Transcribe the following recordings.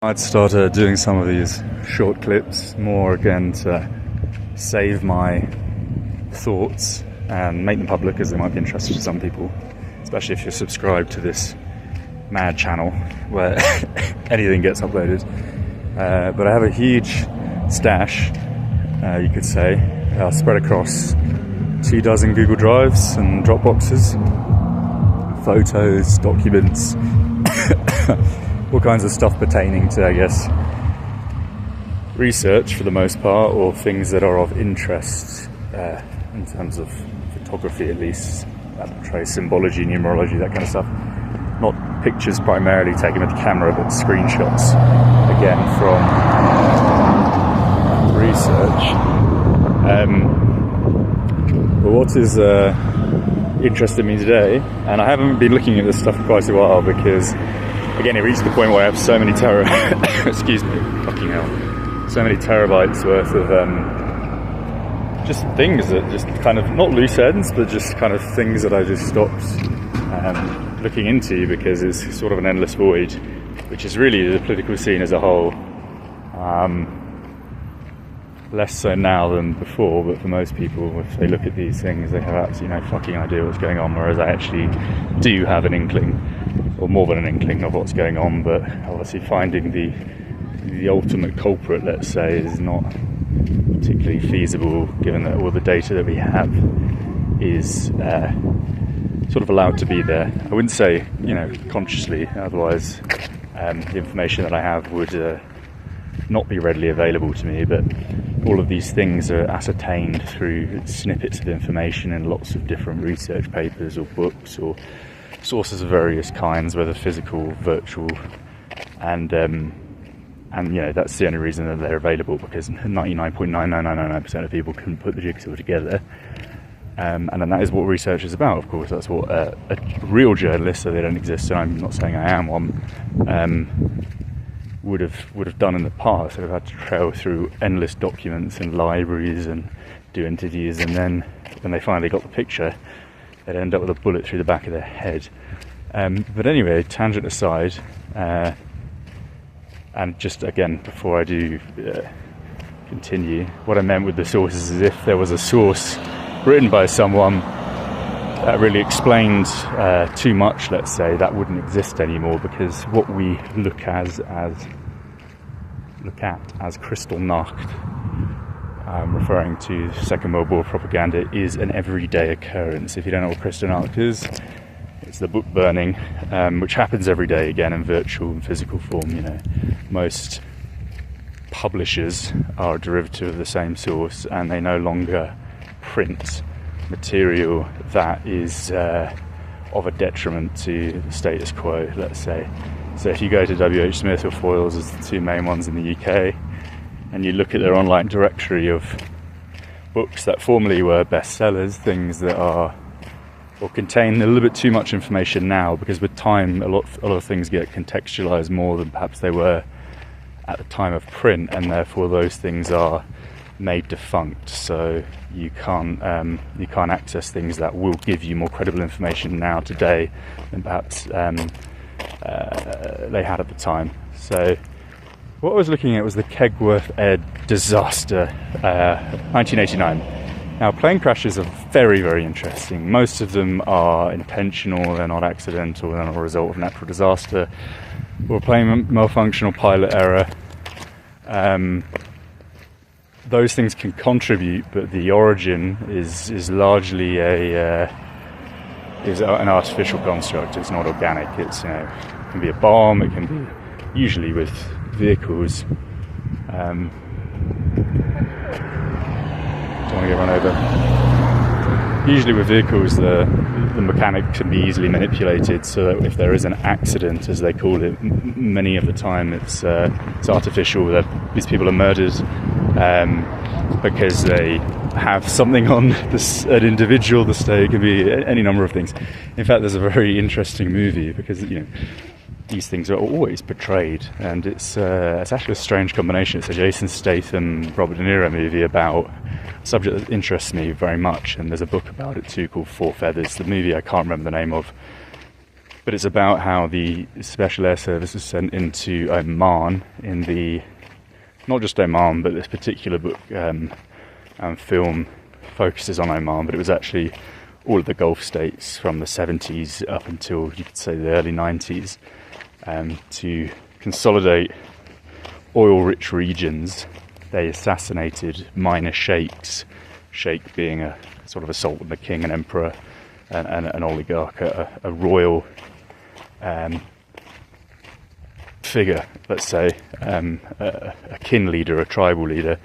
I'd started doing some of these short clips more again to save my thoughts and make them public, as they might be interesting to some people, especially if you're subscribed to this mad channel where anything gets uploaded. But I have a huge stash, you could say, spread across 24 Google Drives and Dropboxes, photos, documents, all kinds of stuff pertaining to, I guess, research for the most part, or things that are of interest in terms of photography, at least, that portray symbology, numerology, that kind of stuff. Not pictures primarily taken with the camera, but screenshots, again, from research. But what is interested me today, and I haven't been looking at this stuff for quite a while because, again, it reached the point where I have so many excuse me, fucking hell, so many terabytes worth of just things that just kind of, not loose ends, but just kind of things that I just stopped looking into because it's sort of an endless void, which is really the political scene as a whole. Less so now than before, but for most people, if they look at these things, they have absolutely no fucking idea what's going on, whereas I actually do have an inkling, or more than an inkling, of what's going on. But obviously finding the ultimate culprit, let's say, is not particularly feasible, given that all the data that we have is sort of allowed to be there. I wouldn't say, consciously, otherwise the information that I have would not be readily available to me, but all of these things are ascertained through snippets of information in lots of different research papers or books or sources of various kinds, whether physical, virtual, and that's the only reason that they're available, because 99.99999% of people can put the jigsaw together. And then that is what research is about, of course. That's what a real journalist, so they don't exist, and I'm not saying I am one, would have done in the past. They've had to trail through endless documents and libraries and do interviews, and then when they finally got the picture, they'd end up with a bullet through the back of their head. But anyway, tangent aside, and just again, before I do continue, what I meant with the sources is if there was a source written by someone that really explained too much, let's say, that wouldn't exist anymore, because what we look at as Kristallnacht, referring to Second World War propaganda, is an everyday occurrence. If you don't know what Kristallnacht is, it's the book burning, which happens every day, again, in virtual and physical form. Most publishers are a derivative of the same source, and they no longer print material that is of a detriment to the status quo, let's say. So if you go to W.H. Smith or Foyles, as the two main ones in the UK, and you look at their online directory of books that formerly were bestsellers, things that are or contain a little bit too much information now, because with time a lot of things get contextualized more than perhaps they were at the time of print, and therefore those things are made defunct, so you can't access things that will give you more credible information now today than perhaps they had at the time. So what I was looking at was the Kegworth disaster, 1989. Now, plane crashes are very, very interesting. Most of them are intentional, they're not accidental, they're not a result of natural disaster or plane malfunction or pilot error. Those things can contribute, but the origin is largely an artificial construct. It's not organic. It can be a bomb. It can be usually with vehicles. Don't want to get run over. Usually with vehicles, the mechanic can be easily manipulated, so that if there is an accident, as they call it, many of the time it's artificial. That these people are murdered because they have something on an individual, the state. It can be any number of things. In fact, there's a very interesting movie, because these things are always portrayed, and it's actually a strange combination. It's a Jason Statham, Robert De Niro movie about a subject that interests me very much, and there's a book about it too called Four Feathers. The movie I can't remember the name of. but it's about how the Special Air Service was sent into Oman not just Oman, but this particular book and film focuses on Oman, but it was actually all of the Gulf states from the 70s up until, you could say, the early 90s, to consolidate oil-rich regions. They assassinated minor sheikhs, sheikh being a sort of a sultan, a king, an emperor, and an oligarch, a royal figure, let's say, a kin leader, a tribal leader.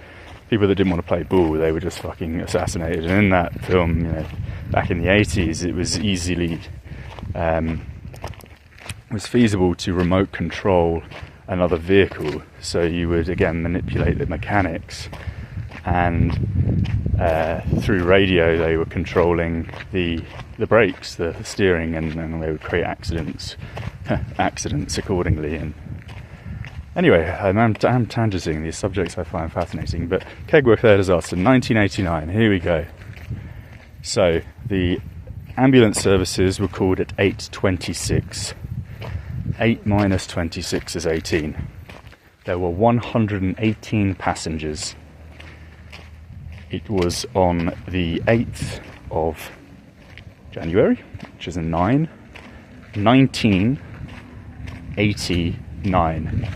People that didn't want to play ball, they were just fucking assassinated. And in that film, you know, back in the 80s, it was easily was feasible to remote control another vehicle. So you would again manipulate the mechanics, and through radio they were controlling the brakes, the steering, and they would create accidents accordingly. And anyway, I'm tangenting these subjects I find fascinating, but Kegworth Air Disaster, 1989, here we go. So, the ambulance services were called at 8:26. 8 minus 26 is 18. There were 118 passengers. It was on the 8th of January, which is a 1989.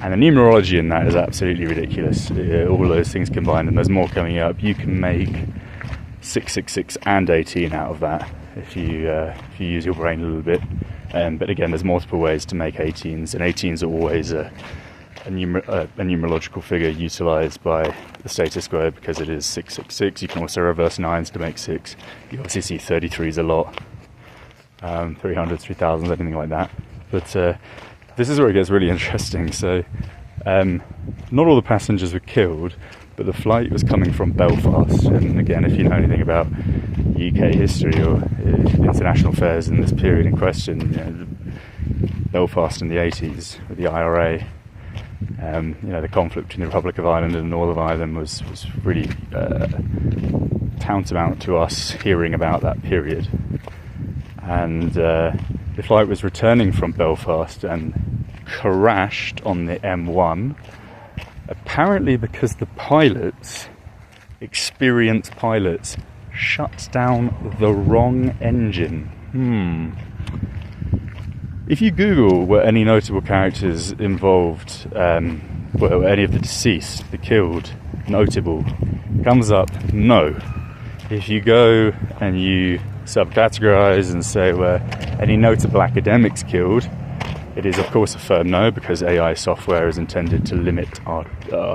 And the numerology in that is absolutely ridiculous. All those things combined, and there's more coming up. You can make 666 and 18 out of that if you use your brain a little bit. But again, there's multiple ways to make 18s, and 18s are always a numerological figure utilised by the status quo because it is 666. You can also reverse 9s to make 6. You obviously see 33s a lot, 300s, 3000s, anything like that. But this is where it gets really interesting. So, not all the passengers were killed, but the flight was coming from Belfast. And again, if you know anything about UK history or international affairs in this period in question, you know, Belfast in the 80s with the IRA, the conflict between the Republic of Ireland and the North of Ireland was really tantamount to us hearing about that period. And the flight was returning from Belfast and crashed on the M1, apparently because the experienced pilots, shut down the wrong engine. If you Google were any notable characters involved, any of the deceased, the killed, notable, comes up no. If you go and you subcategorize and say were any notable academics killed, it is of course a firm no, because AI software is intended to limit our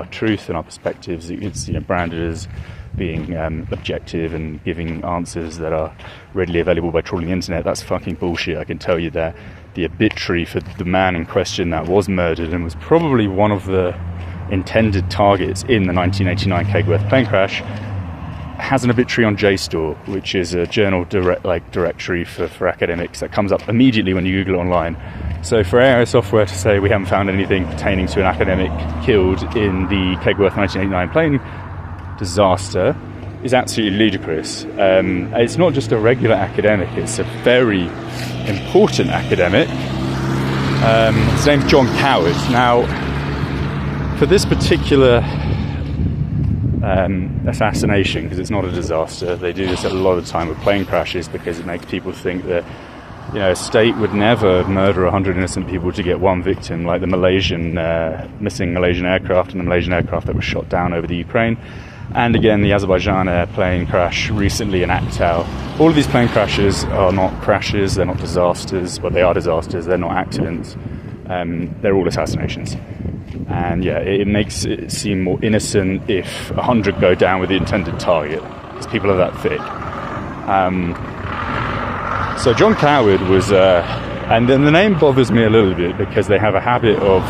truth and our perspectives. It's branded as being objective and giving answers that are readily available by trawling the internet. That's fucking bullshit, I can tell you that. The obituary for the man in question that was murdered and was probably one of the intended targets in the 1989 Kegworth plane crash has an obituary on JSTOR, which is a journal directory for academics that comes up immediately when you Google it online. So for AI software to say we haven't found anything pertaining to an academic killed in the Kegworth 1989 plane disaster is absolutely ludicrous. It's not just a regular academic, it's a very important academic. His name's John Coward. Now, for this particular assassination, because it's not a disaster, they do this a lot of the time with plane crashes because it makes people think that a state would never murder 100 innocent people to get one victim, like the missing Malaysian aircraft and the Malaysian aircraft that was shot down over the Ukraine. And again, the Azerbaijan airplane crash recently in Aktau. All of these plane crashes are not crashes, they're not disasters, but they are disasters, they're not accidents. They're all assassinations. And yeah, it makes it seem more innocent if 100 go down with the intended target, because people are that thick. So John Coward was, and then the name bothers me a little bit because they have a habit of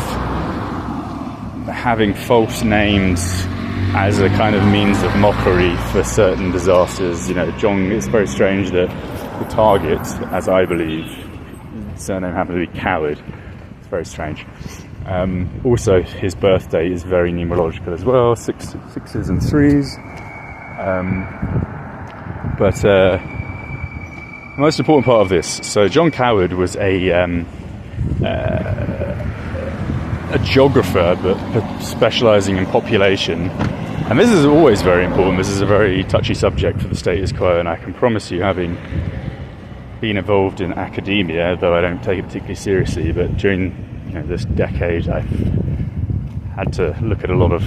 having false names as a kind of means of mockery for certain disasters. John, it's very strange that the target, as I believe, his surname happened to be Coward. It's very strange. Also, his birthday is very numerological as well, sixes and threes. But the most important part of this. So John Coward was a geographer, but specialising in population. And this is always very important. This is a very touchy subject for the status quo, and I can promise you, having been involved in academia, though I don't take it particularly seriously, but during this decade I've had to look at a lot of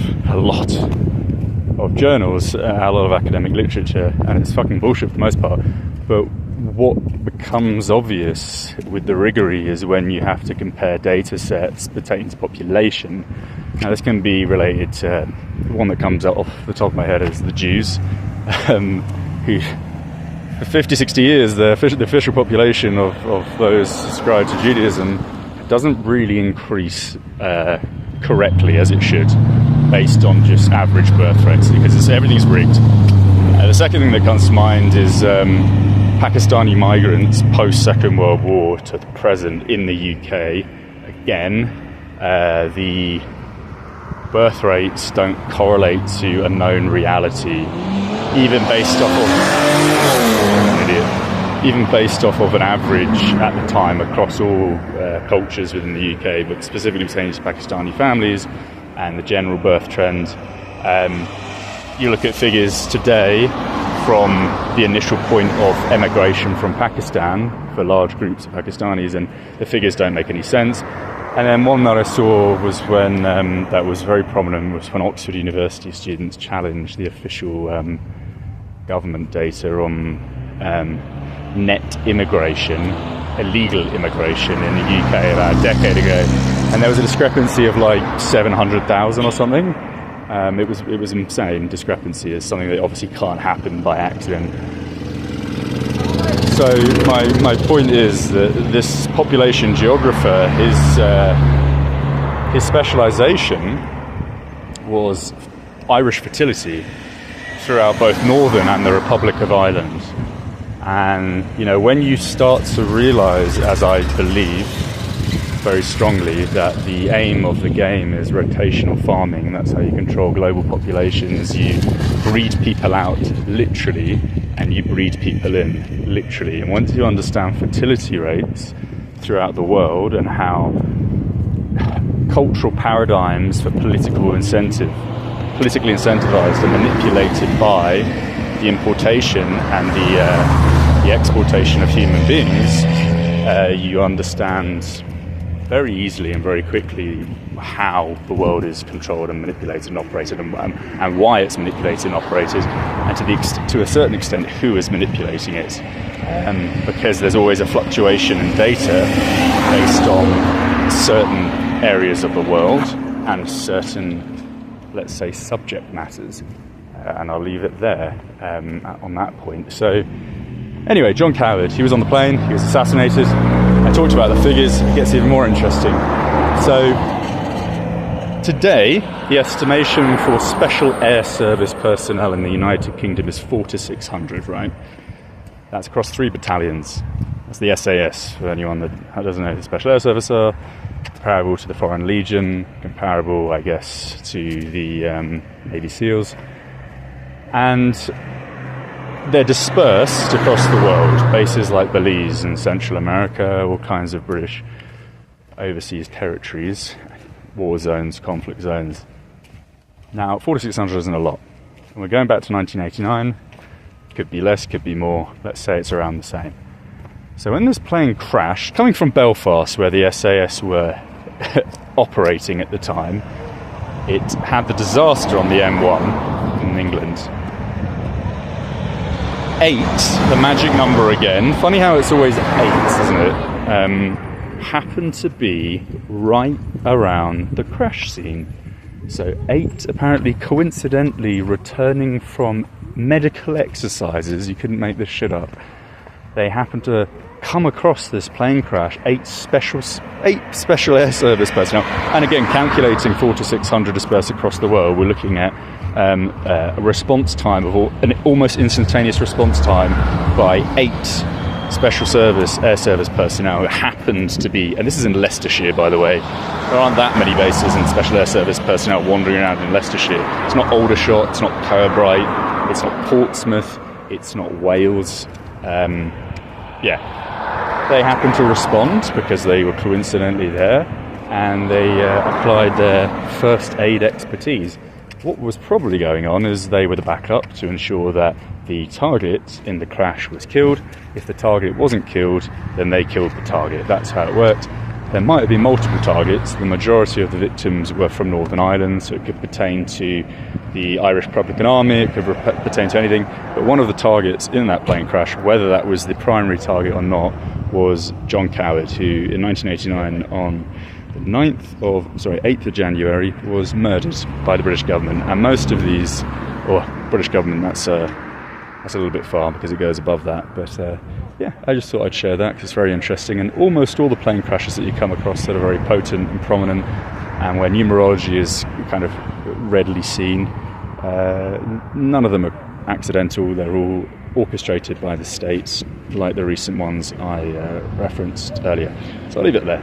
journals, a lot of academic literature, and it's fucking bullshit for the most part. But what becomes obvious with the riggery is when you have to compare data sets pertaining to population. Now, this can be related to one that comes out off the top of my head is the Jews, who for 50, 60 years the official population of those subscribed to Judaism doesn't really increase correctly as it should, based on just average birth rates, because everything's rigged. The second thing that comes to mind is Pakistani migrants post-Second World War to the present in the UK. Again, the birth rates don't correlate to a known reality, even based off of an average at the time across all cultures within the UK, but specifically pertaining to Pakistani families and the general birth trend. You look at figures today from the initial point of emigration from Pakistan for large groups of Pakistanis, and the figures don't make any sense. And then one that I saw was when that was very prominent was when Oxford University students challenged the official government data on net immigration, illegal immigration in the UK about a decade ago, and there was a discrepancy of like 700,000 or something. It was insane discrepancy. It's something that obviously can't happen by accident. So my point is that this population geographer, his specialisation was Irish fertility throughout both Northern and the Republic of Ireland. And when you start to realise, as I believe very strongly, that the aim of the game is rotational farming, that's how you control global populations. You breed people out, literally, and you breed people in, literally. And once you understand fertility rates throughout the world and how cultural paradigms for politically incentivized and manipulated by the importation and the exportation of human beings, you understand very easily and very quickly how the world is controlled and manipulated and operated, and why it's manipulated and operated, and to a certain extent who is manipulating it, because there's always a fluctuation in data based on certain areas of the world and certain, let's say, subject matters, and I'll leave it there on that point. So anyway, John Coward, he was on the plane, he was assassinated. I talked about the figures, it gets even more interesting. So today, the estimation for special air service personnel in the United Kingdom is 400 to 600, right? That's across 3 battalions. That's the SAS, for anyone that doesn't know who the special air service are. Comparable to the Foreign Legion, comparable, I guess, to the Navy SEALs. And they're dispersed across the world, bases like Belize and Central America, all kinds of British overseas territories, war zones, conflict zones. Now, 400 to 600 isn't a lot. And we're going back to 1989, could be less, could be more, let's say it's around the same. So when this plane crashed, coming from Belfast, where the SAS were operating at the time, it had the disaster on the M1 in England. 8, the magic number again, funny how it's always 8, isn't it? Happened to be right around the crash scene. So 8 apparently coincidentally returning from medical exercises, you couldn't make this shit up. They happened to come across this plane crash, 8 special air service personnel, and again calculating 400 to 600 dispersed across the world, we're looking at a response time of an almost instantaneous response time by 8 special service air service personnel who happened to be, and this is in Leicestershire by the way, there aren't that many bases and special air service personnel wandering around in Leicestershire. It's not Aldershot, it's not Pirbright, it's not Portsmouth, it's not Wales. yeah, they happened to respond because they were coincidentally there, and they applied their first aid expertise. What was probably going on is they were the backup to ensure that the target in the crash was killed. If the target wasn't killed, then they killed the target. That's how it worked. There might have been multiple targets. The majority of the victims were from Northern Ireland, so it could pertain to the Irish Republican Army, it could pertain to anything. But one of the targets in that plane crash, whether that was the primary target or not, was John Coward, who in 1989 on the 8th of January was murdered by the British government. And most of these, or British government, that's a little bit far because it goes above that, but yeah, I just thought I'd share that because it's very interesting. And almost all the plane crashes that you come across that are very potent and prominent and where numerology is kind of readily seen, none of them are accidental. They're all orchestrated by the states, like the recent ones I referenced earlier. So I'll leave it there.